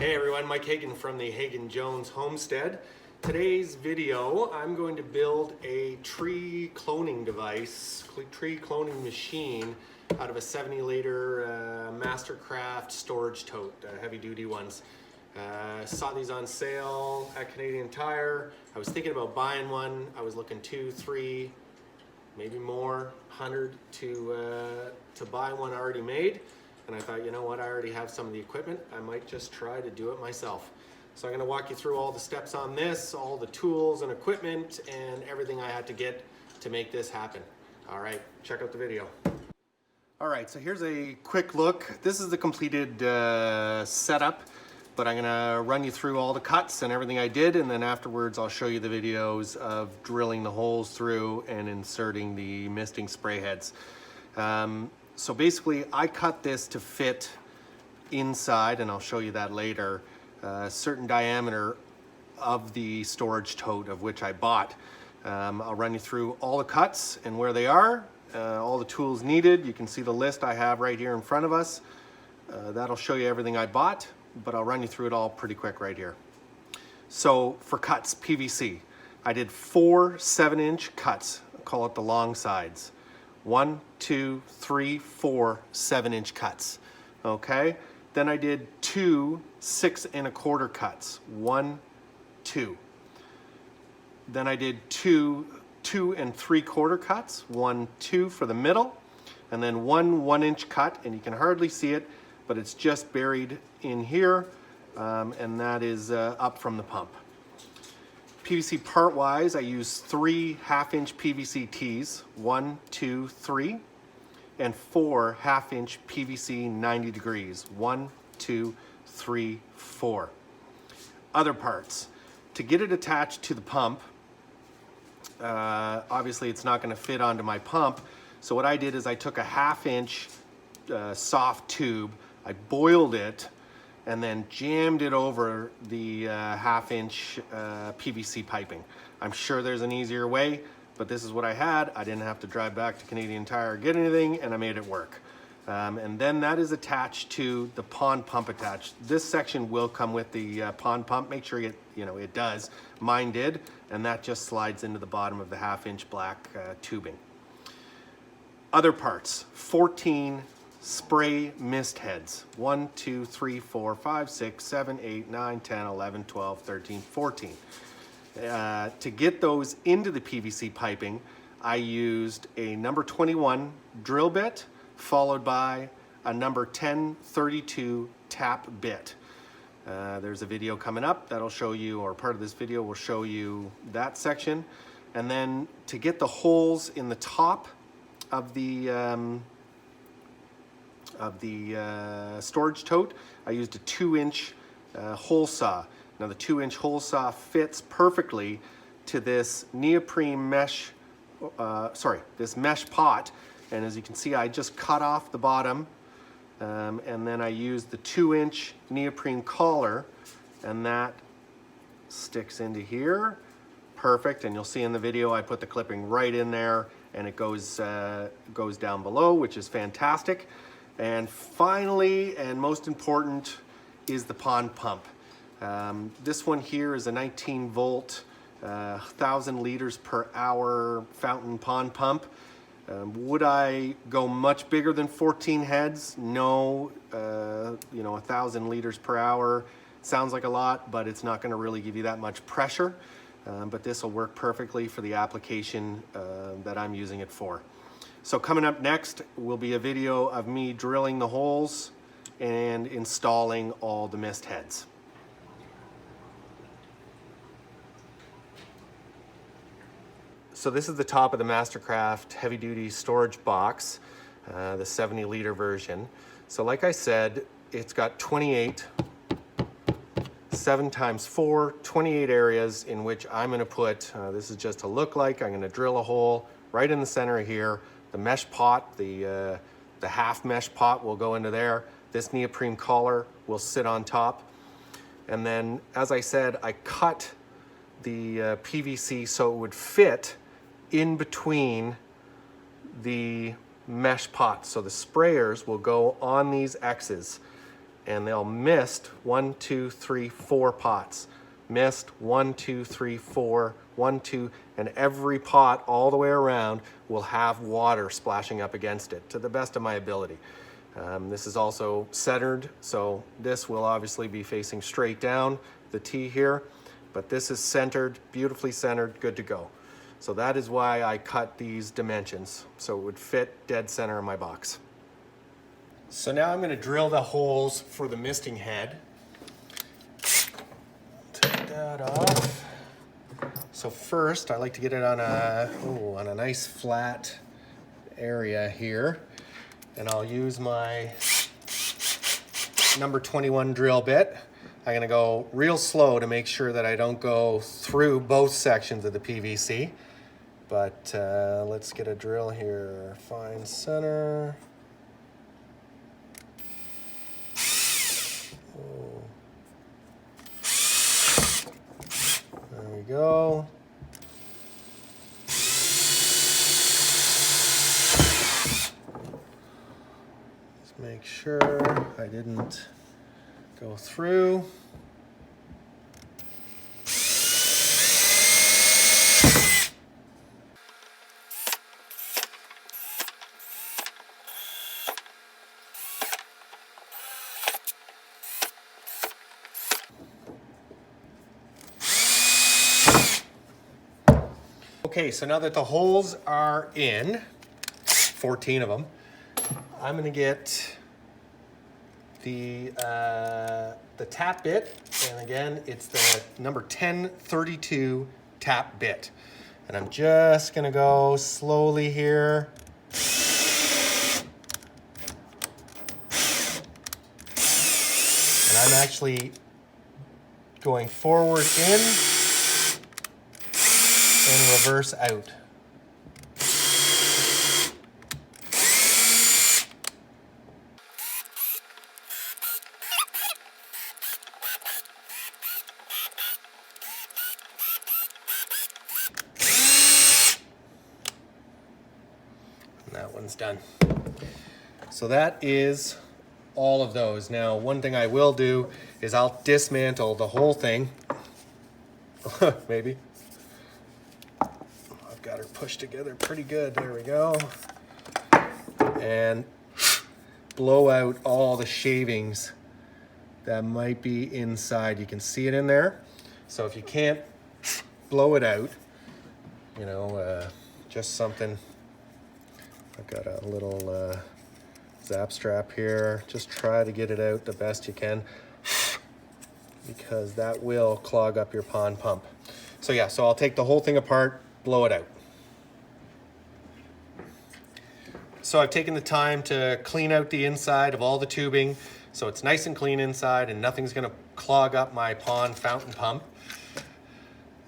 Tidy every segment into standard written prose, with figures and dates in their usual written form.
Hey everyone, Mike Hagon from the Hagon Jones Homestead. Today's video, I'm going to build a tree cloning device, tree cloning machine out of a 70-liter Mastercraft storage tote, heavy duty ones. Saw these on sale at Canadian Tire. I was thinking about buying one. I was looking 2, 3, maybe more, 100 to buy one already made. And I thought, you know what, I already have some of the equipment. I might just try to do it myself. So I'm gonna walk you through all the steps on this, all the tools and equipment and everything I had to get to make this happen. All right, check out the video. All right, so here's a quick look. This is the completed setup, but I'm gonna run you through all the cuts and everything I did, and then afterwards I'll show you the videos of drilling the holes through and inserting the misting spray heads. So basically, I cut this to fit inside, and I'll show you that later, a certain diameter of the storage tote of which I bought. I'll run you through all the cuts and where they are, all the tools needed. You can see the list I have right here in front of us. That'll show you everything I bought, but I'll run you through it all pretty quick right here. So for cuts, PVC, I did 4 7-inch cuts, call it the long sides. 1, 2, 3, 4 7-inch cuts. Okay, then I did 2 6 1/4 cuts. 1, 2. Then I did 2 2 3/4 cuts. 1, 2 for the middle, and then 1 1-inch cut, and you can hardly see it, but it's just buried in here, and that is up from the pump. PVC part-wise, I use 3 1/2-inch PVC tees, 1, 2, 3, and 4 1/2-inch PVC 90 degrees, 1, 2, 3, 4. Other parts. To get it attached to the pump, obviously it's not going to fit onto my pump, so what I did is I took a 1/2-inch soft tube, I boiled it, and then jammed it over the 1/2-inch PVC piping. I'm sure there's an easier way, but this is what I had. I didn't have to drive back to Canadian Tire or get anything, and I made it work. And then that is attached to the pond pump attached. This section will come with the pond pump. Make sure it does. Mine did, and that just slides into the bottom of the 1/2-inch black tubing. Other parts, 14 spray mist heads. 1, 2, 3, 4, 5, 6, 7, 8, 9, 10, 11, 12, 13, 14. To get those into the PVC piping, I used a number 21 drill bit followed by a number 1032 tap bit. There's a video coming up that'll show you, or part of this video will show you that section. And then to get the holes in the top of the storage tote, I used a 2-inch hole saw. Now the 2-inch hole saw fits perfectly to this neoprene mesh, this mesh pot. And as you can see, I just cut off the bottom, and then I used the 2-inch neoprene collar, and that sticks into here. Perfect, and you'll see in the video I put the clipping right in there, and it goes down below, which is fantastic. And finally, and most important, is the pond pump. This one here is a 19 volt, 1,000 liters per hour fountain pond pump. Would I go much bigger than 14 heads? No. 1,000 liters per hour sounds like a lot, but it's not going to really give you that much pressure. But this will work perfectly for the application that I'm using it for. So coming up next will be a video of me drilling the holes and installing all the mist heads. So this is the top of the Mastercraft heavy duty storage box, the 70-liter version. So like I said, it's got 7 times 4, 28 areas in which I'm going to put, this is just to look like, I'm going to drill a hole right in the center here. The mesh pot, the half mesh pot will go into there. This neoprene collar will sit on top. And then, as I said, I cut the PVC so it would fit in between the mesh pots. So the sprayers will go on these X's. and they'll mist 1, 2, 3, 4 pots. Mist 1, 2, 3, 4, 1, 2, and every pot all the way around will have water splashing up against it to the best of my ability. This is also centered, so this will obviously be facing straight down, the T here, but this is centered, beautifully centered, good to go. So that is why I cut these dimensions, so it would fit dead center in my box. So now I'm going to drill the holes for the misting head. Take that off. So first, I like to get it on a nice flat area here, and I'll use my number 21 drill bit. I'm going to go real slow to make sure that I don't go through both sections of the PVC. But let's get a drill here. Find center. There we go. Let's make sure I didn't go through. Okay, so now that the holes are in, 14 of them, I'm gonna get the tap bit, and again, it's the number 1032 tap bit. And I'm just gonna go slowly here. And I'm actually going forward in and reverse out. And that one's done. So that is all of those. Now, one thing I will do is I'll dismantle the whole thing. Maybe. I've got her pushed together pretty good. There we go. And blow out all the shavings that might be inside. You can see it in there. So if you can't blow it out, you know, just something. I've got a little zap strap here. Just try to get it out the best you can, because that will clog up your pond pump. So yeah, so I'll take the whole thing apart, blow it out. So I've taken the time to clean out the inside of all the tubing, so it's nice and clean inside and nothing's gonna clog up my pond fountain pump.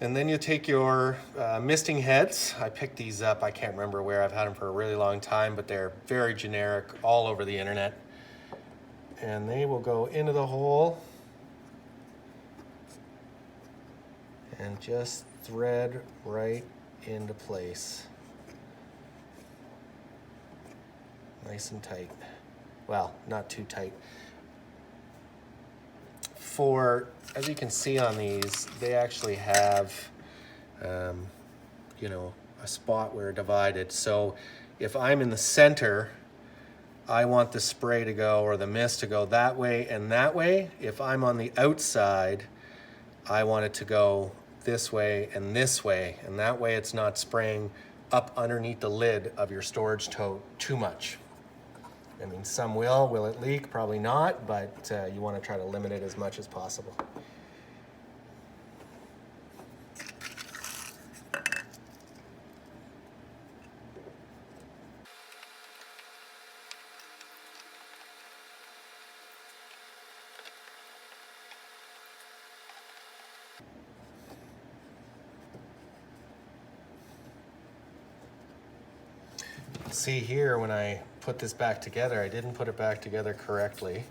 And then you take your misting heads. I picked these up, I can't remember where, I've had them for a really long time, but they're very generic all over the internet. And they will go into the hole and just thread right into place. Nice and tight. Well, not too tight. As you can see on these, they actually have, you know, a spot where divided. So if I'm in the center, I want the spray to go, or the mist to go that way and that way. If I'm on the outside, I want it to go this way and this way. And that way it's not spraying up underneath the lid of your storage tote too much. I mean, some will it leak? Probably not, but you want to try to limit it as much as possible. See here, when I put this back together, I didn't put it back together correctly.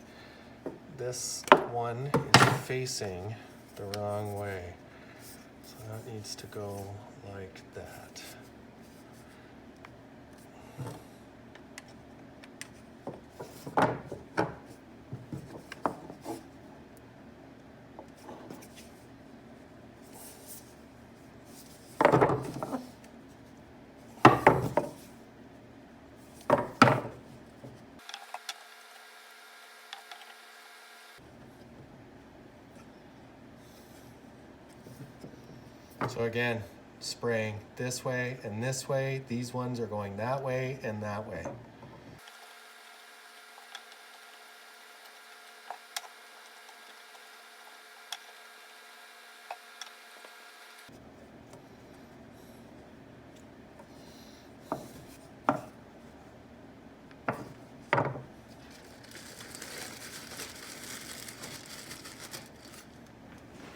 This one is facing the wrong way. So that needs to go like that. So again, spraying this way and this way. These ones are going that way and that way.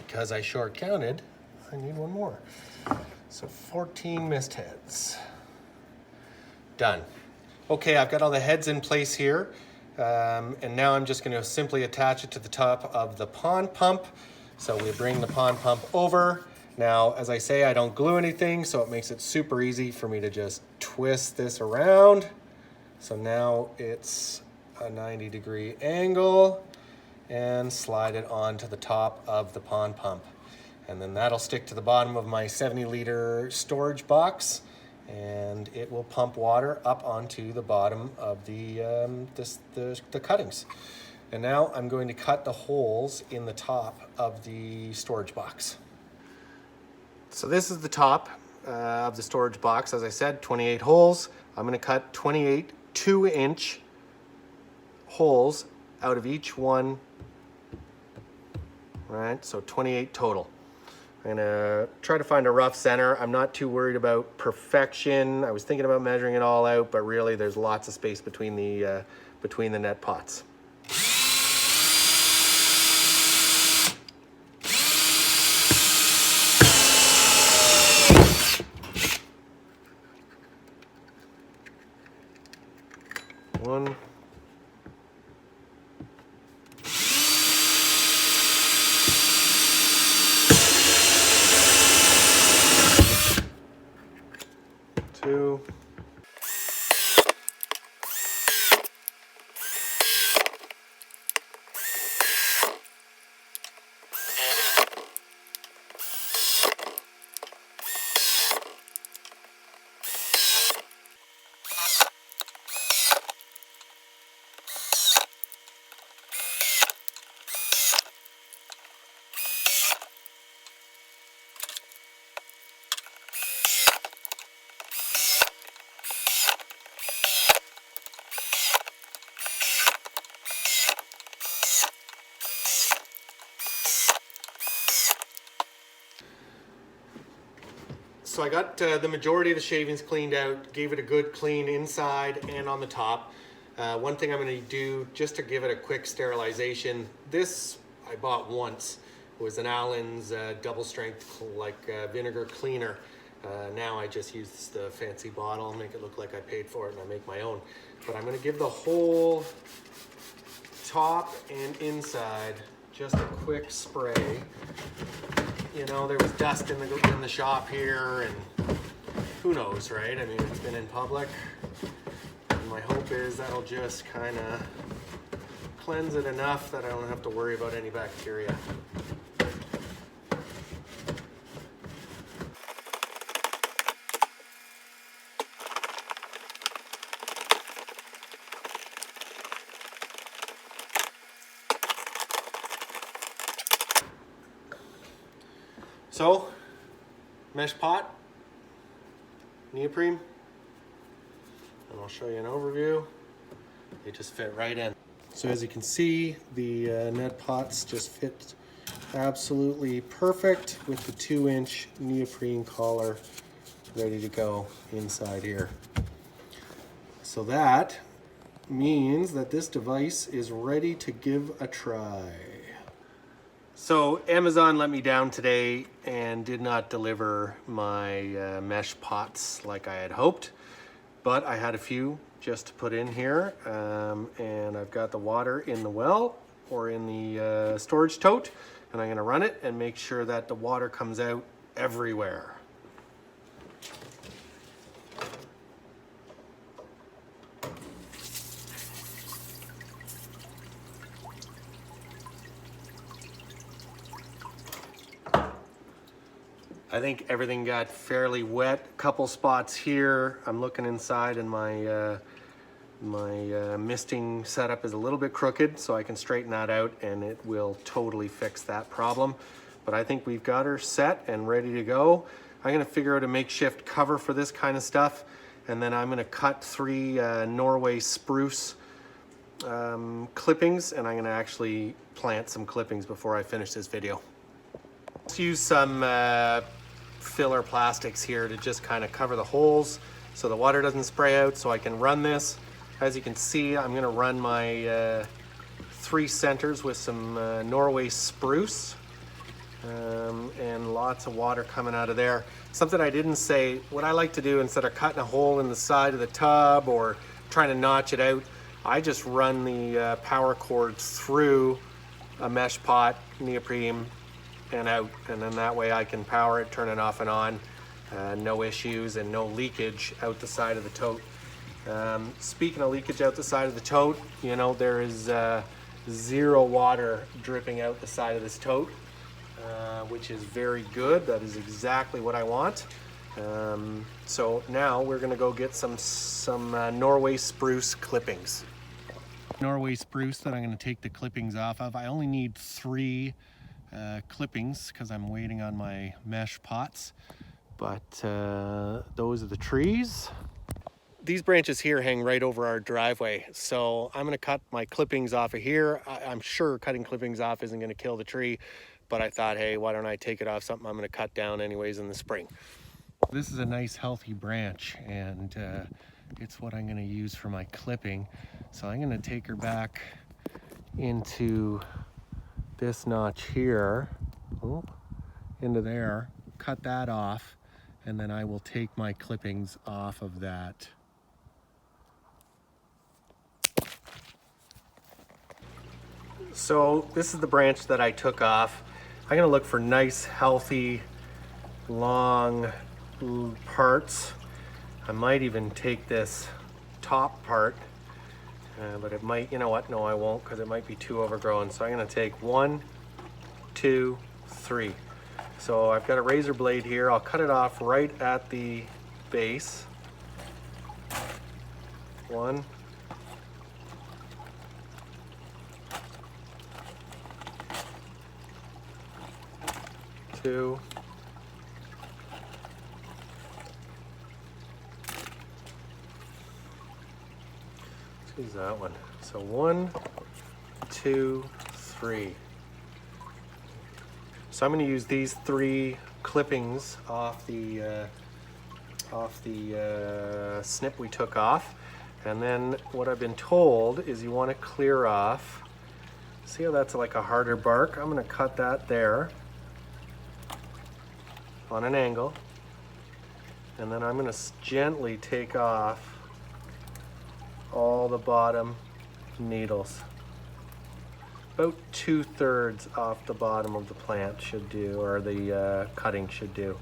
Because I short counted, I need one more. So 14 mist heads. Done. Okay, I've got all the heads in place here. And now I'm just gonna simply attach it to the top of the pond pump. So we bring the pond pump over. Now, as I say, I don't glue anything, so it makes it super easy for me to just twist this around. So now it's a 90-degree angle, and slide it onto the top of the pond pump. And then that'll stick to the bottom of my 70-liter storage box, and it will pump water up onto the bottom of the cuttings. And now I'm going to cut the holes in the top of the storage box. So this is the top of the storage box. As I said, 28 holes. I'm going to cut 28 2-inch holes out of each one. Right, so 28 total. I'm gonna try to find a rough center. I'm not too worried about perfection. I was thinking about measuring it all out, but really there's lots of space between the net pots. One. Two. So I got the majority of the shavings cleaned out, gave it a good clean inside and on the top. One thing I'm going to do just to give it a quick sterilization, this I bought once. It was an Allen's double strength vinegar cleaner. Now I just use the fancy bottle, make it look like I paid for it, and I make my own. But I'm going to give the whole top and inside just a quick spray. You know, there was dust in the shop here, and who knows, right? I mean, it's been in public. And my hope is that'll just kind of cleanse it enough that I don't have to worry about any bacteria. So, mesh pot, neoprene, and I'll show you an overview. They just fit right in. So as you can see, the net pots just fit absolutely perfect with the 2-inch neoprene collar ready to go inside here. So that means that this device is ready to give a try. So Amazon let me down today and did not deliver my mesh pots like I had hoped, but I had a few just to put in here, and I've got the water in the well or in the storage tote, and I'm going to run it and make sure that the water comes out everywhere. I think everything got fairly wet. A couple spots here. I'm looking inside, and my misting setup is a little bit crooked, so I can straighten that out and it will totally fix that problem. but I think we've got her set and ready to go. I'm gonna figure out a makeshift cover for this kind of stuff, and then I'm gonna cut 3 Norway spruce clippings, and I'm gonna actually plant some clippings before I finish this video. Let's use some filler plastics here to just kind of cover the holes so the water doesn't spray out, so I can run this. As you can see, I'm gonna run my 3 centers with some Norway spruce, and lots of water coming out of there. Something I didn't say, what I like to do instead of cutting a hole in the side of the tub or trying to notch it out, I just run the power cords through a mesh pot, neoprene, and out, and then that way I can power it, turn it off and on, no issues and no leakage out the side of the tote. Speaking of leakage out the side of the tote, you know, there is 0 water dripping out the side of this tote, which is very good. That is exactly what I want. So now we're gonna go get some Norway spruce clippings. Norway spruce that I'm gonna take the clippings off of. I only need 3 clippings because I'm waiting on my mesh pots, but those are the trees. These branches here hang right over our driveway, so I'm gonna cut my clippings off of here. I'm sure cutting clippings off isn't gonna kill the tree, but I thought, hey, why don't I take it off something I'm gonna cut down anyways in the spring. This is a nice healthy branch, and it's what I'm gonna use for my clipping. So I'm gonna take her back into this notch here, into there, cut that off, and then I will take my clippings off of that. So this is the branch that I took off. I'm gonna look for nice, healthy, long parts. I might even take this top part, but it might, you know what, no I won't, because it might be too overgrown. So I'm gonna take 1, 2, 3. So I've got a razor blade here. I'll cut it off right at the base. 1, 2, let's use that one. So 1, 2, 3. So I'm going to use these 3 clippings off the snip we took off, and then what I've been told is you want to clear off. See how that's like a harder bark? I'm going to cut that there on an angle, and then I'm going to gently take off all the bottom needles. About 2/3 off the bottom of the plant should do, or the cutting should do.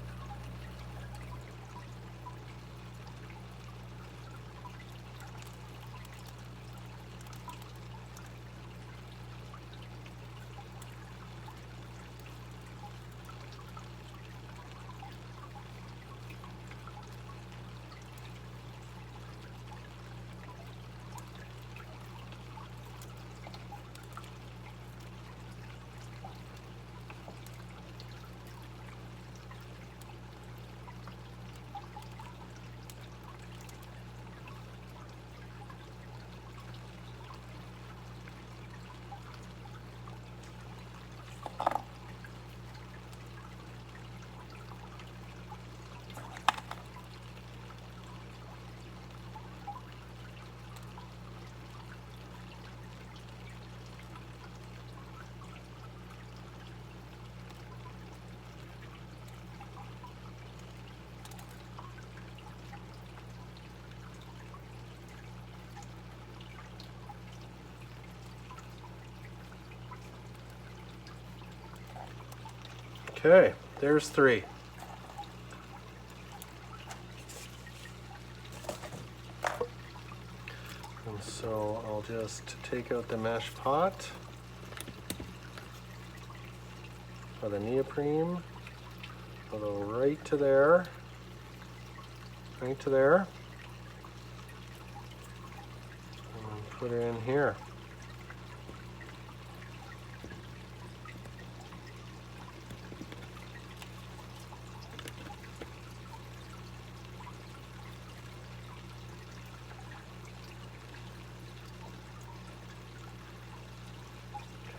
Okay, there's 3. And so I'll just take out the mesh pot for the neoprene. I'll go right to there, right to there, and put it in here.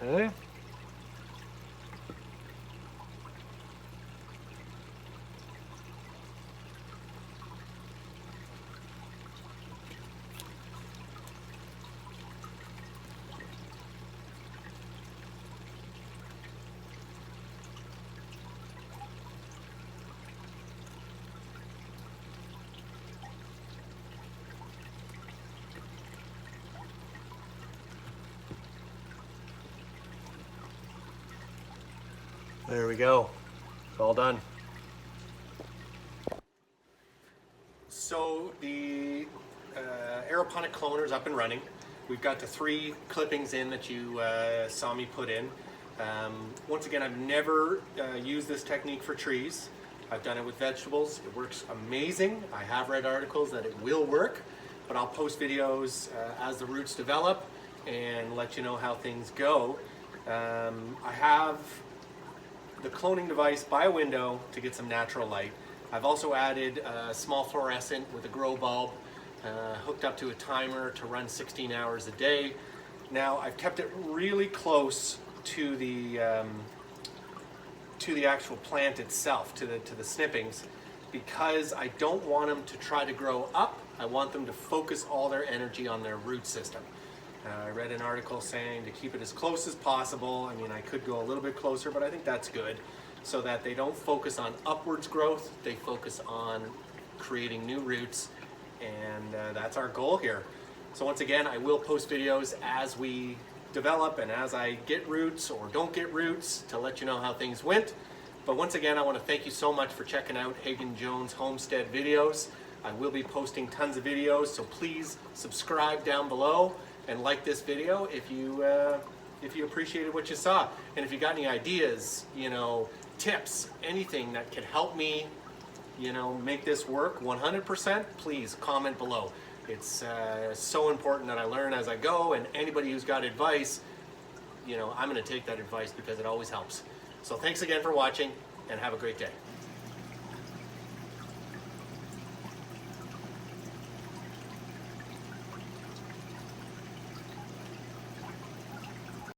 Okay. There we go. It's all done. So the Aeroponic Cloner is up and running. We've got the 3 clippings in that you saw me put in. Once again, I've never used this technique for trees. I've done it with vegetables. It works amazing. I have read articles that it will work, but I'll post videos as the roots develop and let you know how things go. I have the cloning device by a window to get some natural light. I've also added a small fluorescent with a grow bulb hooked up to a timer to run 16 hours a day. Now I've kept it really close to the actual plant itself, to the snippings, because I don't want them to try to grow up. I want them to focus all their energy on their root system. I read an article saying to keep it as close as possible. I mean, I could go a little bit closer, but I think that's good, so that they don't focus on upwards growth, they focus on creating new roots, and that's our goal here. So once again, I will post videos as we develop and as I get roots or don't get roots to let you know how things went. But once again, I want to thank you so much for checking out Hagon Jones Homestead videos. I will be posting tons of videos, so please subscribe down below and like this video if you appreciated what you saw. And if you got any ideas, tips, anything that can help me, make this work 100%, please comment below. It's so important that I learn as I go, and anybody who's got advice, I'm going to take that advice because it always helps. So thanks again for watching, and have a great day.